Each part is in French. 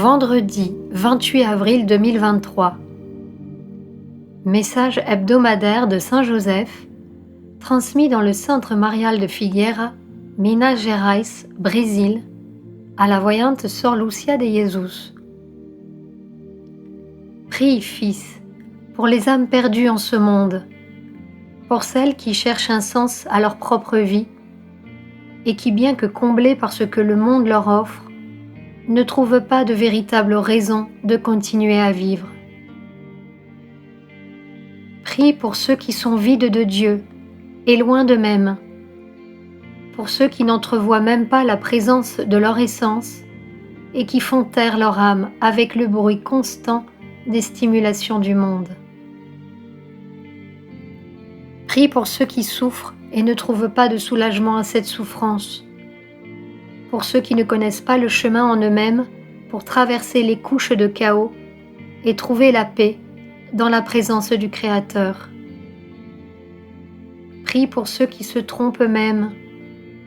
Vendredi 28 avril 2023. Message hebdomadaire de Saint Joseph, transmis dans le Centre Marial de Figueira, Minas Gerais, Brésil, à la voyante Sœur Lúcia de Jesus. Prie, Fils, pour les âmes perdues en ce monde, pour celles qui cherchent un sens à leur propre vie et qui, bien que comblées par ce que le monde leur offre, ne trouvent pas de véritable raison de continuer à vivre. Prie pour ceux qui sont vides de Dieu et loin d'eux-mêmes, pour ceux qui n'entrevoient même pas la présence de leur essence et qui font taire leur âme avec le bruit constant des stimulations du monde. Prie pour ceux qui souffrent et ne trouvent pas de soulagement à cette souffrance, pour ceux qui ne connaissent pas le chemin en eux-mêmes pour traverser les couches de chaos et trouver la paix dans la présence du Créateur. Prie pour ceux qui se trompent eux-mêmes,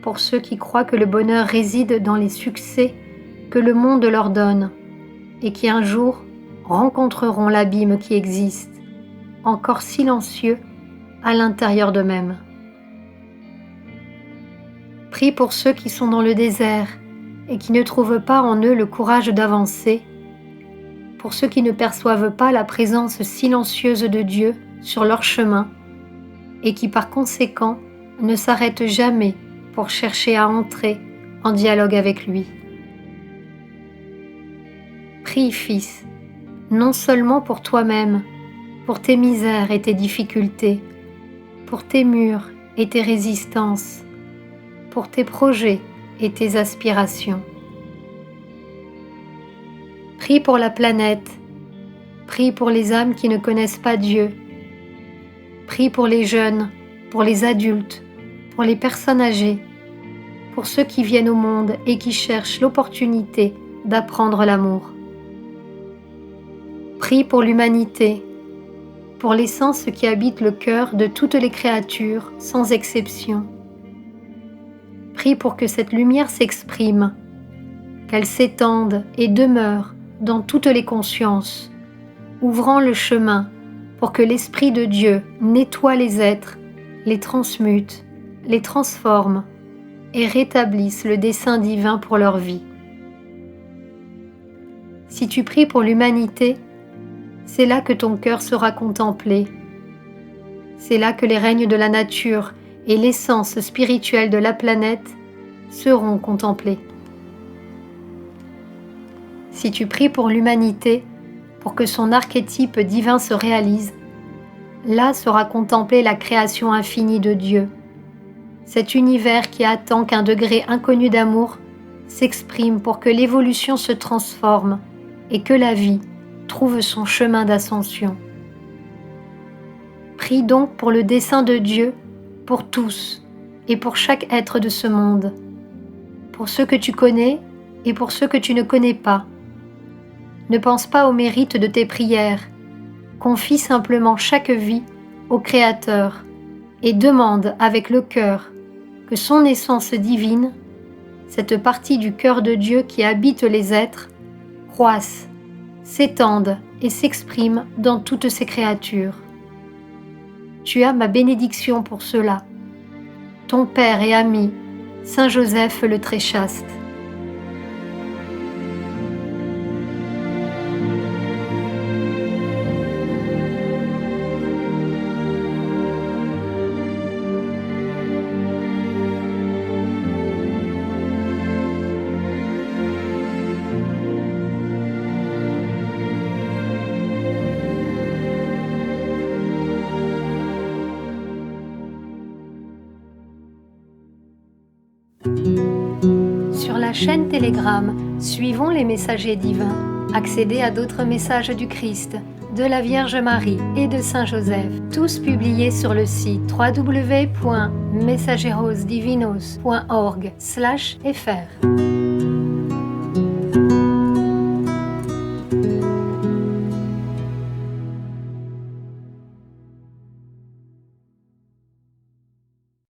pour ceux qui croient que le bonheur réside dans les succès que le monde leur donne et qui un jour rencontreront l'abîme qui existe, encore silencieux à l'intérieur d'eux-mêmes. Prie pour ceux qui sont dans le désert et qui ne trouvent pas en eux le courage d'avancer, pour ceux qui ne perçoivent pas la présence silencieuse de Dieu sur leur chemin et qui par conséquent ne s'arrêtent jamais pour chercher à entrer en dialogue avec lui. Prie, Fils, non seulement pour toi-même, pour tes misères et tes difficultés, pour tes murs et tes résistances, pour tes projets et tes aspirations. Prie pour la planète, prie pour les âmes qui ne connaissent pas Dieu, prie pour les jeunes, pour les adultes, pour les personnes âgées, pour ceux qui viennent au monde et qui cherchent l'opportunité d'apprendre l'amour. Prie pour l'humanité, pour l'essence qui habite le cœur de toutes les créatures sans exception. Prie pour que cette lumière s'exprime, qu'elle s'étende et demeure dans toutes les consciences, ouvrant le chemin pour que l'Esprit de Dieu nettoie les êtres, les transmute, les transforme et rétablisse le dessein divin pour leur vie. Si tu pries pour l'humanité, c'est là que ton cœur sera contemplé. C'est là que les règnes de la nature et l'essence spirituelle de la planète seront contemplés. Si tu pries pour l'humanité, pour que son archétype divin se réalise, là sera contemplée la création infinie de Dieu, cet univers qui attend qu'un degré inconnu d'amour s'exprime pour que l'évolution se transforme et que la vie trouve son chemin d'ascension. Prie donc pour le dessein de Dieu pour tous et pour chaque être de ce monde, pour ceux que tu connais et pour ceux que tu ne connais pas. Ne pense pas au mérite de tes prières, confie simplement chaque vie au Créateur et demande avec le cœur que son essence divine, cette partie du cœur de Dieu qui habite les êtres, croisse, s'étende et s'exprime dans toutes ces créatures. Tu as ma bénédiction pour cela. Ton Père et ami, Saint Joseph le Très Chaste. Sur la chaîne Telegram, suivons les messagers divins. Accédez à d'autres messages du Christ, de la Vierge Marie et de Saint Joseph, tous publiés sur le site www.mensagerosdivinos.org/fr.